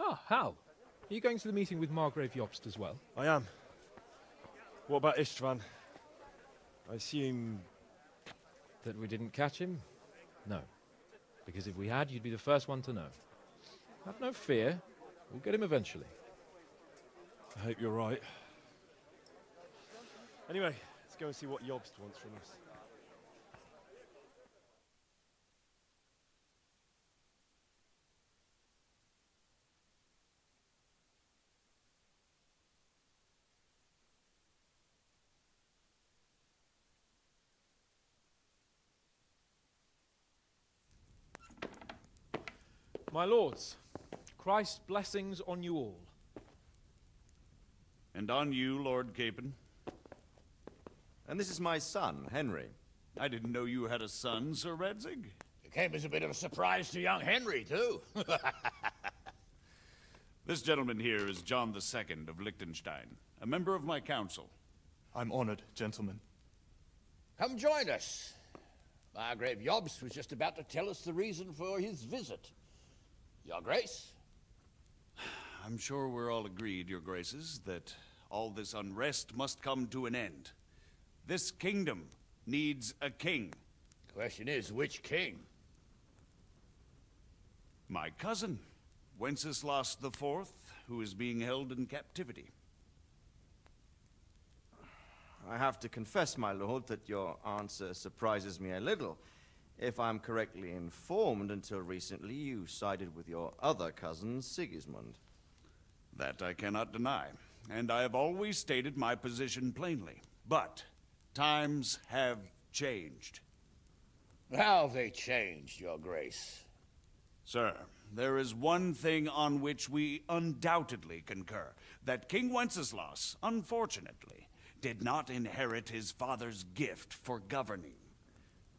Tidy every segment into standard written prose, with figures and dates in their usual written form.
Ah, Hal. Are you going to the meeting with Margrave Jobst as well? I am. What about Istvan? I assume... That we didn't catch him? No. Because if we had, you'd be the first one to know. Have no fear. We'll get him eventually. I hope you're right. Anyway, let's go and see what Jobst wants from us. My lords, Christ's blessings on you all. And on you, Lord Capon. And this is my son, Henry. I didn't know you had a son, Sir Redzig. It came as a bit of a surprise to young Henry, too. This gentleman here is John II of Liechtenstein, a member of my council. I'm honored, gentlemen. Come join us. Margrave Jobst was just about to tell us the reason for his visit. Your Grace? I'm sure we're all agreed, Your Graces, that all this unrest must come to an end. This kingdom needs a king. Question is, which king? My cousin, Wenceslas IV, who is being held in captivity. I have to confess, my lord, that your answer surprises me a little. If I'm correctly informed, until recently you sided with your other cousin, Sigismund. That I cannot deny, and I have always stated my position plainly. But times have changed. How have they changed, Your Grace? Sir, there is one thing on which we undoubtedly concur, that King Wenceslas, unfortunately, did not inherit his father's gift for governing.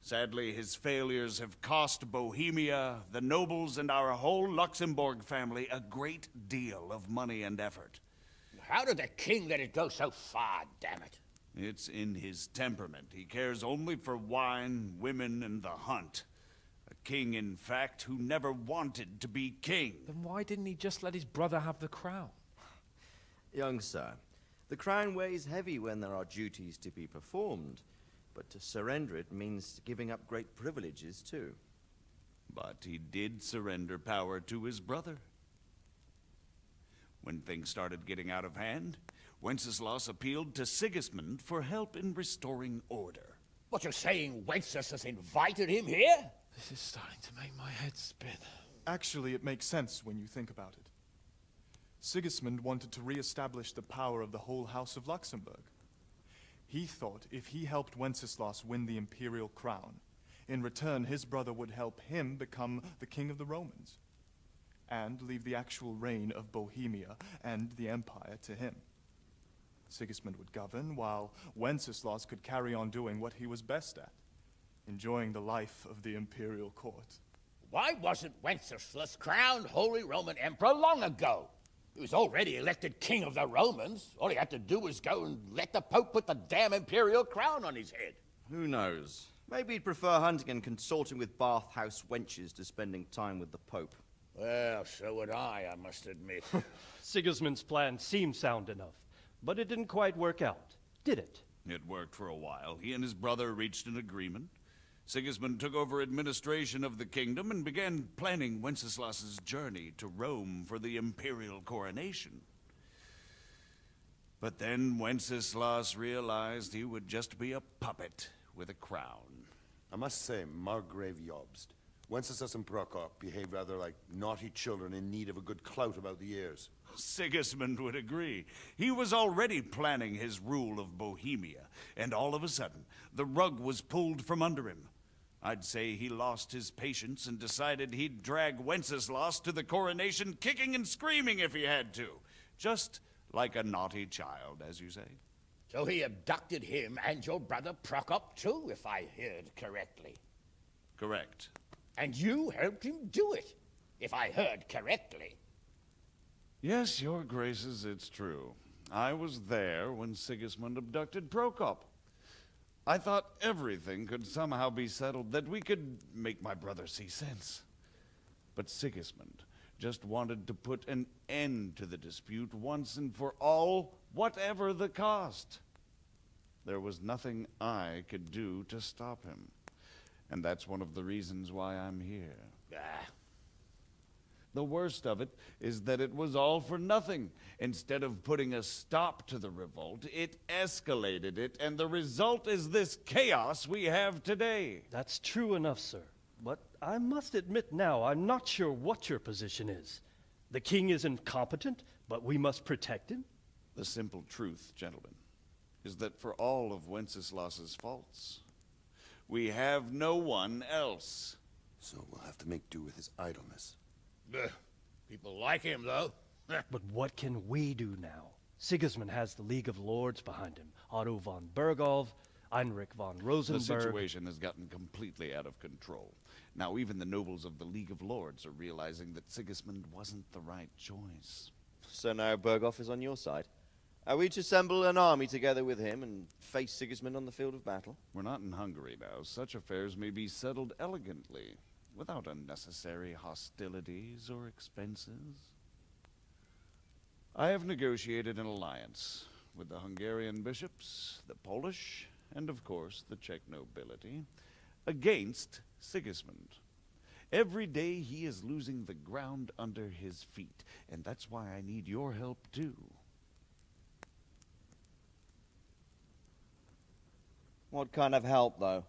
Sadly, his failures have cost Bohemia, the nobles, and our whole Luxembourg family a great deal of money and effort. How did the king let it go so far, damn it? It's in his temperament. He cares only for wine, women, and the hunt. A king, in fact, who never wanted to be king. Then why didn't he just let his brother have the crown? Young sir, the crown weighs heavy when there are duties to be performed. But to surrender it means giving up great privileges, too. But he did surrender power to his brother. When things started getting out of hand, Wenceslas appealed to Sigismund for help in restoring order. What, you're saying Wenceslas has invited him here? This is starting to make my head spin. Actually, it makes sense when you think about it. Sigismund wanted to re-establish the power of the whole House of Luxembourg. He thought if he helped Wenceslas win the imperial crown, in return his brother would help him become the king of the Romans, and leave the actual reign of Bohemia and the empire to him. Sigismund would govern, while Wenceslas could carry on doing what he was best at, enjoying the life of the imperial court. Why wasn't Wenceslas crowned Holy Roman Emperor long ago? He was already elected king of the Romans. All he had to do was go and let the Pope put the damn imperial crown on his head. Who knows? Maybe he'd prefer hunting and consulting with bathhouse wenches to spending time with the Pope. Well, so would I must admit. Sigismund's plan seemed sound enough, but it didn't quite work out, did it? It worked for a while. He and his brother reached an agreement. Sigismund took over administration of the kingdom and began planning Wenceslas's journey to Rome for the imperial coronation. But then Wenceslas realized he would just be a puppet with a crown. I must say, Margrave Jobst, Wenceslas and Prokop behave rather like naughty children in need of a good clout about the ears. Sigismund would agree. He was already planning his rule of Bohemia, and all of a sudden, the rug was pulled from under him. I'd say he lost his patience and decided he'd drag Wenceslas to the coronation kicking and screaming if he had to. Just like a naughty child, as you say. So he abducted him and your brother Prokop too, if I heard correctly. Correct. And you helped him do it, if I heard correctly. Yes, your graces, it's true. I was there when Sigismund abducted Prokop. I thought everything could somehow be settled, that we could make my brother see sense. But Sigismund just wanted to put an end to the dispute once and for all, whatever the cost. There was nothing I could do to stop him. And that's one of the reasons why I'm here. The worst of it is that it was all for nothing. Instead of putting a stop to the revolt, it escalated it, and the result is this chaos we have today. That's true enough, sir. But I must admit now, I'm not sure what your position is. The king is incompetent, but we must protect him? The simple truth, gentlemen, is that for all of Wenceslas's faults, we have no one else. So we'll have to make do with his idleness. People like him, though. But what can we do now? Sigismund has the League of Lords behind him. Otto von Berghoff, Heinrich von Rosenberg. The situation has gotten completely out of control. Now even the nobles of the League of Lords are realizing that Sigismund wasn't the right choice. So now Berghoff is on your side. Are we to assemble an army together with him and face Sigismund on the field of battle? We're not in Hungary now. Such affairs may be settled elegantly, without unnecessary hostilities or expenses. I have negotiated an alliance with the Hungarian bishops, the Polish, and of course the Czech nobility, against Sigismund. Every day he is losing the ground under his feet, and that's why I need your help too. What kind of help, though?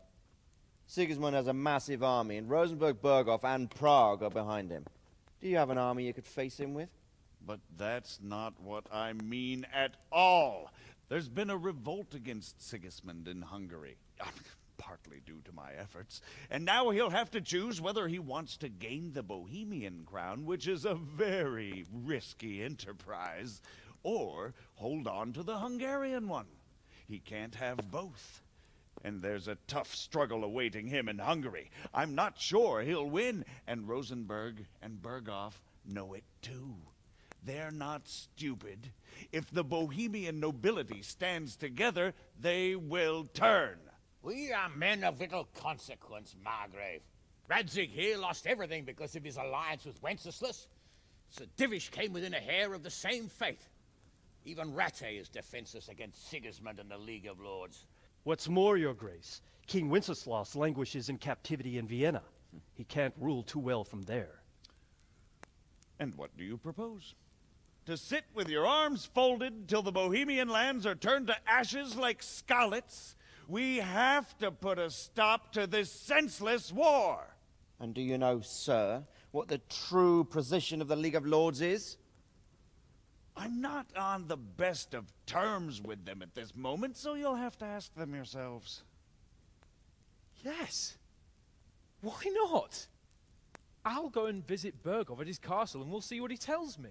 Sigismund has a massive army, and Rosenberg, Berghoff, and Prague are behind him. Do you have an army you could face him with? But that's not what I mean at all. There's been a revolt against Sigismund in Hungary, partly due to my efforts, and now he'll have to choose whether he wants to gain the Bohemian crown, which is a very risky enterprise, or hold on to the Hungarian one. He can't have both. And there's a tough struggle awaiting him in Hungary. I'm not sure he'll win, and Rosenberg and Berghoff know it too. They're not stupid. If the Bohemian nobility stands together, they will turn. We are men of little consequence, Margrave. Radzig here lost everything because of his alliance with Wenceslas. Sir Divish came within a hair of the same fate. Even Rattay is defenseless against Sigismund and the League of Lords. What's more, your grace, King Wenceslas languishes in captivity in Vienna. He can't rule too well from there. And what do you propose? To sit with your arms folded till the Bohemian lands are turned to ashes like Skalitz? We have to put a stop to this senseless war. And do you know, sir, what the true position of the League of Lords is? I'm not on the best of terms with them at this moment, so you'll have to ask them yourselves. Yes. Why not? I'll go and visit Berghoff at his castle and we'll see what he tells me.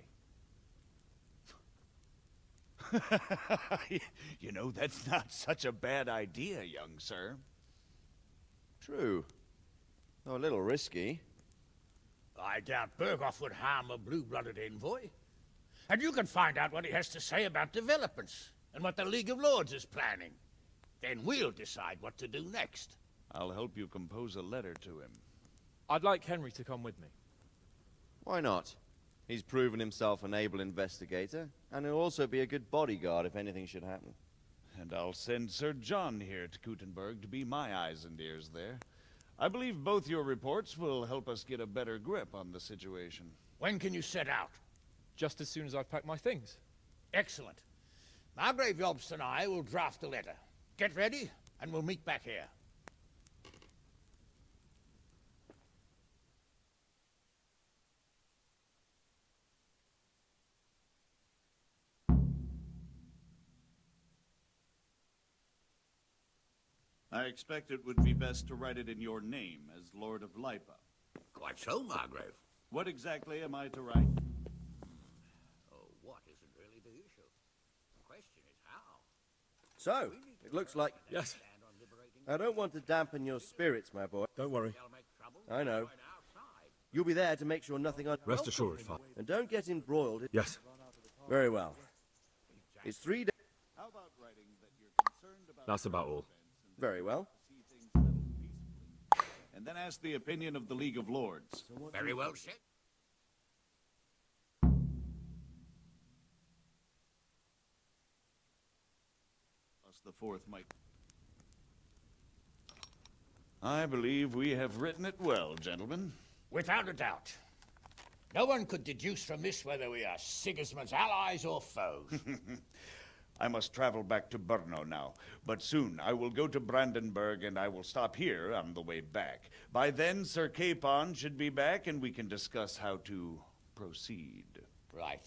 You know, that's not such a bad idea, young sir. True. Though a little risky. I doubt Berghoff would harm a blue-blooded envoy. And you can find out what he has to say about developments and what the League of Lords is planning. Then we'll decide what to do next. I'll help you compose a letter to him. I'd like Henry to come with me. Why not? He's proven himself an able investigator, and he'll also be a good bodyguard if anything should happen. And I'll send Sir John here to Kuttenberg to be my eyes and ears there. I believe both your reports will help us get a better grip on the situation. When can you set out? Just as soon as I've packed my things. Excellent. Margrave Yobst and I will draft a letter. Get ready, and we'll meet back here. I expect it would be best to write it in your name as Lord of Lipa. Quite so, Margrave. What exactly am I to write? Oh, what isn't really the issue? The question is how. So, it looks like... Yes. I don't want to dampen your spirits, my boy. Don't worry. I know. You'll be there to make sure nothing... Rest assured, Father. And don't get embroiled. Yes. Very well. It's 3 days... How about writing that you're concerned about... That's about all. Very well. And then ask the opinion of the League of Lords. Very well said. Plus the fourth might... I believe we have written it well, gentlemen. Without a doubt. No one could deduce from this whether we are Sigismund's allies or foes. I must travel back to Brno now, but soon I will go to Brandenburg and I will stop here on the way back. By then, Sir Capon should be back and we can discuss how to proceed. Right.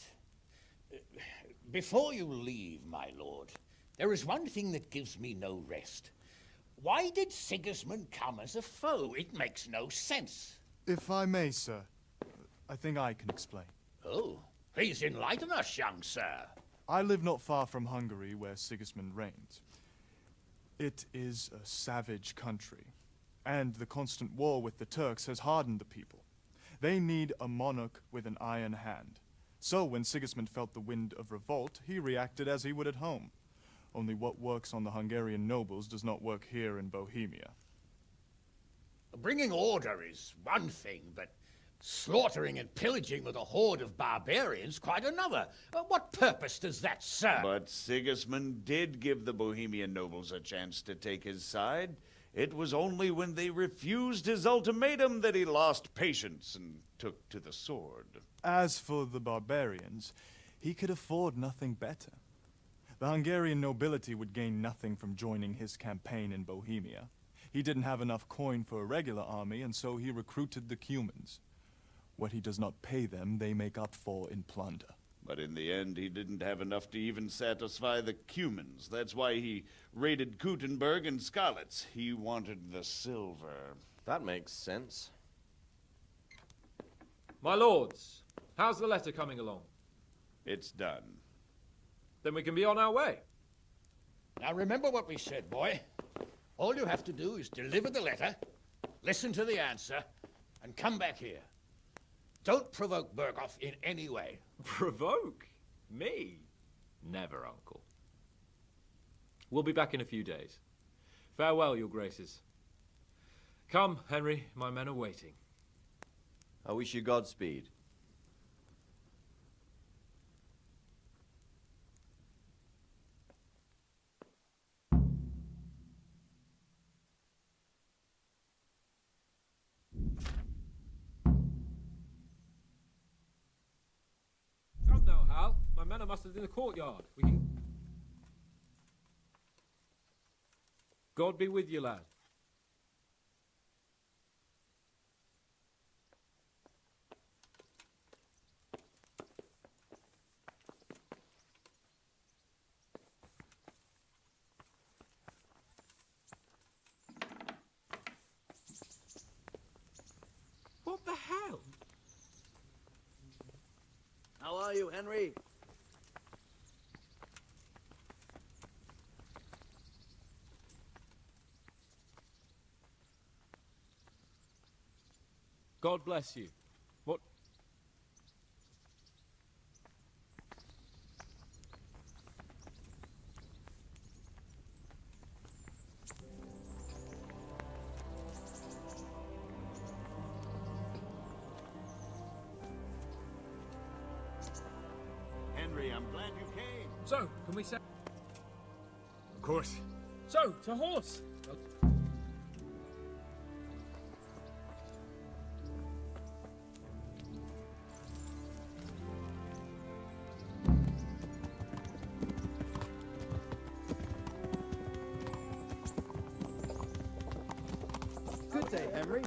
Before you leave, my lord, there is one thing that gives me no rest. Why did Sigismund come as a foe? It makes no sense. If I may, sir, I think I can explain. Oh, please enlighten us, young sir. I live not far from Hungary, where Sigismund reigns. It is a savage country, and the constant war with the Turks has hardened the people. They need a monarch with an iron hand. So when Sigismund felt the wind of revolt, he reacted as he would at home. Only what works on the Hungarian nobles does not work here in Bohemia. Bringing order is one thing, but slaughtering and pillaging with a horde of barbarians quite another. What purpose does that serve? But Sigismund did give the Bohemian nobles a chance to take his side. It was only when they refused his ultimatum that he lost patience and took to the sword. As for the barbarians, he could afford nothing better. The Hungarian nobility would gain nothing from joining his campaign in Bohemia. He didn't have enough coin for a regular army, and so he recruited the Cumans. What he does not pay them, they make up for in plunder. But in the end, he didn't have enough to even satisfy the Cumans. That's why he raided Kuttenberg and Skalitz. He wanted the silver. That makes sense. My lords, how's the letter coming along? It's done. Then we can be on our way. Now remember what we said, boy. All you have to do is deliver the letter, listen to the answer, and come back here. Don't provoke Berghoff in any way. Provoke? Me? Never, Uncle. We'll be back in a few days. Farewell, your graces. Come, Henry, my men are waiting. I wish you Godspeed. Come now, Hal. My men are mustered in the courtyard. We can... God be with you, lad. What the hell? How are you, Henry? God bless you. What? Henry, I'm glad you came. So, can we say... Of course. So, to horse! Good day, Henry.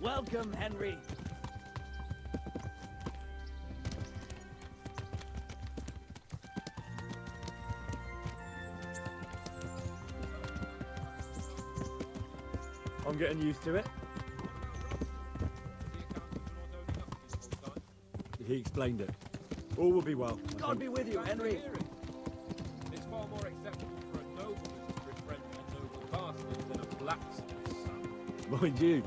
Welcome, Henry. I'm getting used to it. He explained it. All will be well. God be with you, Henry. It's far more acceptable for a nobleman to befriend a noble bastard than a blacksmith's son. Mind you,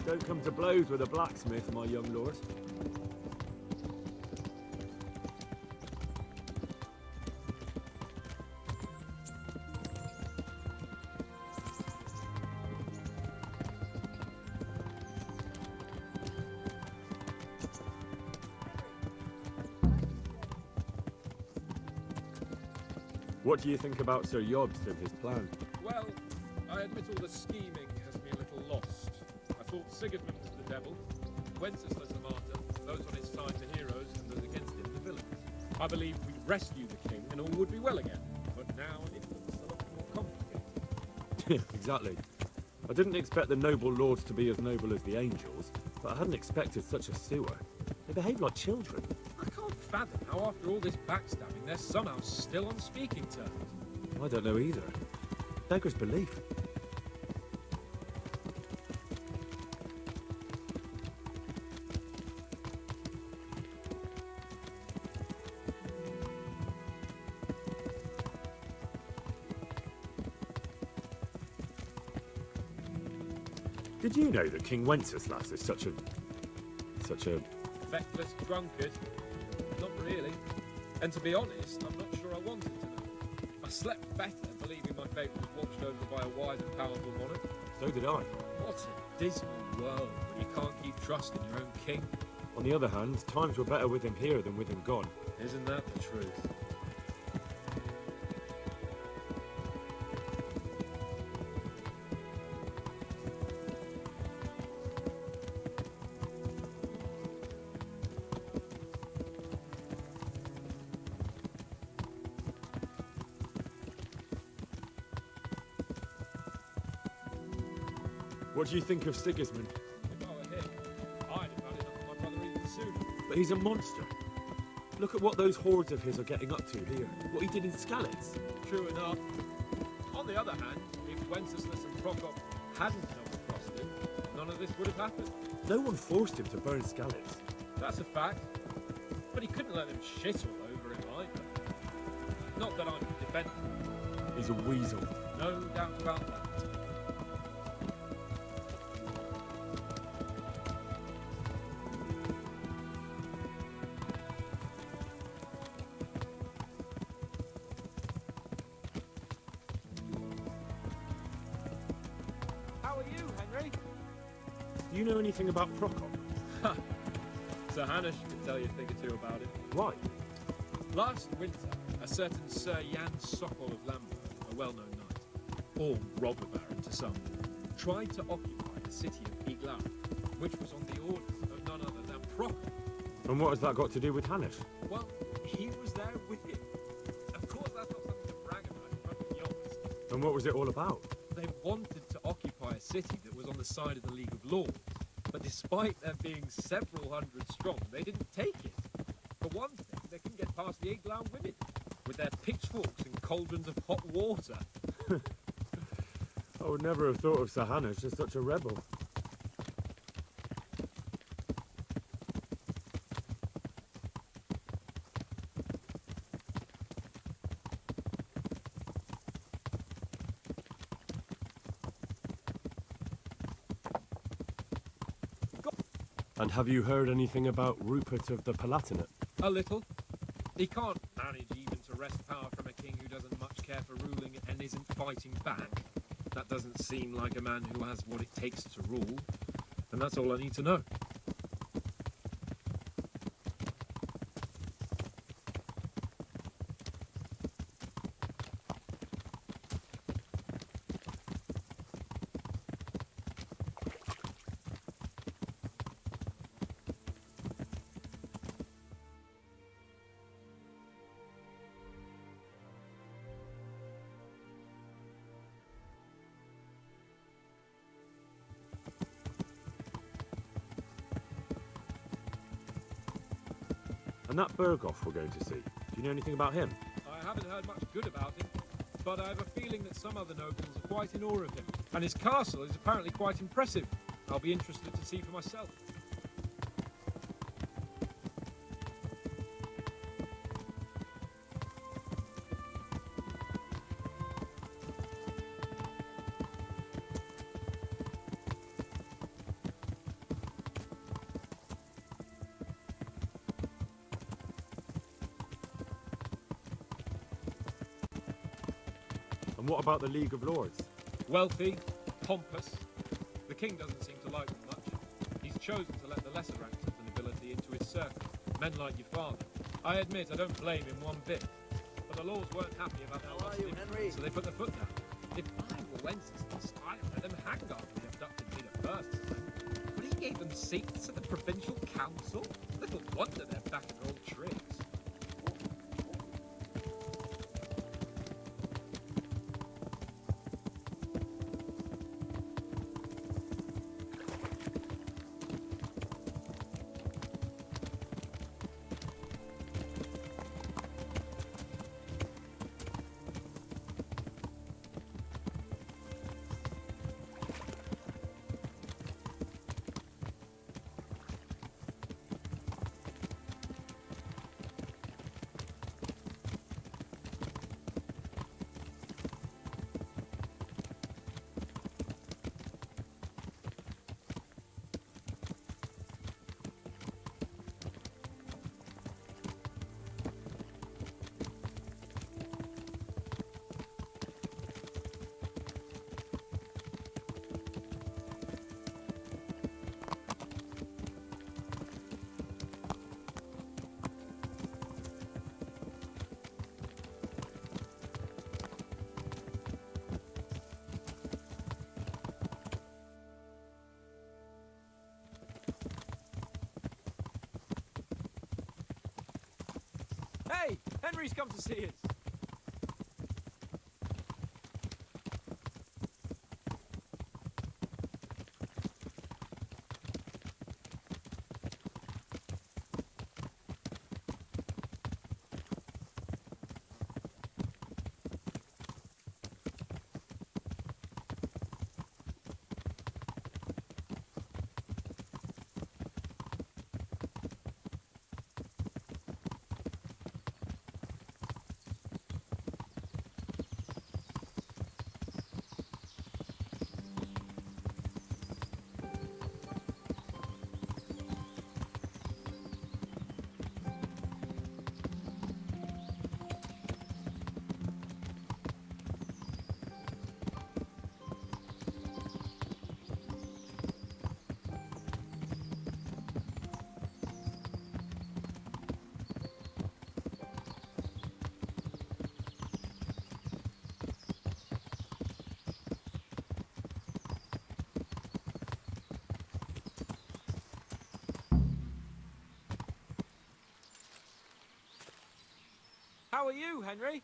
don't come to blows with a blacksmith, my young lord. What do you think about Sir Yobst and his plan? Well, I admit all the scheming has me a little lost. I thought Sigismund was the devil, Wenceslas the martyr, those on his side the heroes, and those against him the villains. I believed we'd rescue the king and all would be well again, but now it looks a lot more complicated. Exactly. I didn't expect the noble lords to be as noble as the angels, but I hadn't expected such a sewer. They behave like children. I can't fathom how after all this backstabbing they're somehow still on speaking terms. I don't know either. Beggars belief. Did you know that King Wenceslas is such a Feckless drunkard? Not really. And to be honest, I'm not sure I wanted to know. I slept better believing my fate was watched over by a wise and powerful monarch. So did I. What a dismal world when you can't keep trust in your own king. On the other hand, times were better with him here than with him gone. Isn't that the truth? What do you think of Sigismund? If I were him, I'd have had enough of my brother even sooner. But he's a monster. Look at what those hordes of his are getting up to here. What he did in Skalitz. True enough. On the other hand, if Wenceslas and Prokop hadn't double-crossed him, none of this would have happened. No one forced him to burn Skalitz. That's a fact. But he couldn't let them shit all over him either. Not that I'm defending him. He's a weasel. No doubt about that. How are you, Henry? Do you know anything about Prokop? Sir Hanush could tell you a thing or two about it. Why? Last winter, a certain Sir Jan Sokol of Lambert, a well-known knight, or robber baron to some, tried to occupy the city of Iglau, which was on the orders of none other than Prokop. And what has that got to do with Hanush? Well, he was there with him. Of course, that's not something to brag about in front of Yostom. And what was it all about? They wanted to occupy a city that was on the side of the League of Lords, but despite there being several hundred strong, they didn't take it. For one thing, they couldn't get past the Iglau women, with their pitchforks and cauldrons of hot water. I would never have thought of Sir Hanush as such a rebel. And have you heard anything about Rupert of the Palatinate? A little. He can't manage even to wrest power from a king who doesn't much care for ruling and isn't fighting back. That doesn't seem like a man who has what it takes to rule. And that's all I need to know. And that Berghoff we're going to see, do you know anything about him? I haven't heard much good about him, but I have a feeling that some other nobles are quite in awe of him. And his castle is apparently quite impressive. I'll be interested to see for myself. And what about the League of Lords? Wealthy, pompous. The king doesn't seem to like them much. He's chosen to let the lesser ranks of the nobility into his circle, men like your father. I admit I don't blame him one bit, but the lords weren't happy about their loss of influence, so they put their foot down. If I were Wenceslas, I'd let them hang on the abducted Peter first, but he gave them seats at the provincial council. Little wonder they're back in their old tricks. Hey, Henry's come to see us. How are you, Henry?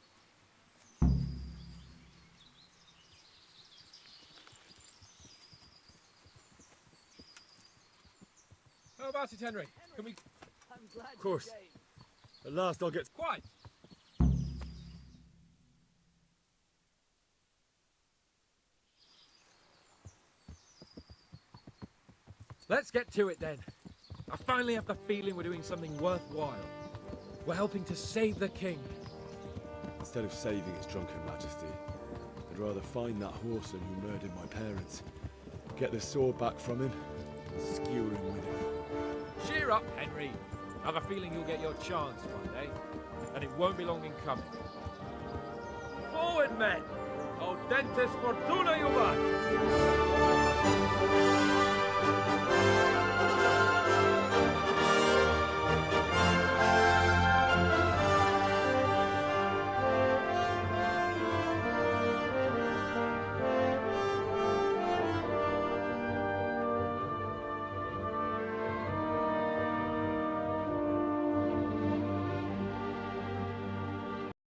How about it, Henry? Can we... I'm glad Of course. At last I'll get... Quite. Let's get to it then. I finally have the feeling we're doing something worthwhile. We're helping to save the king. Instead of saving his drunken majesty, I'd rather find that horseman who murdered my parents, get the sword back from him, and skewer him with it. Cheer up, Henry. I have a feeling you'll get your chance one day, and it won't be long in coming. Forward, men! Audentes fortuna juvat!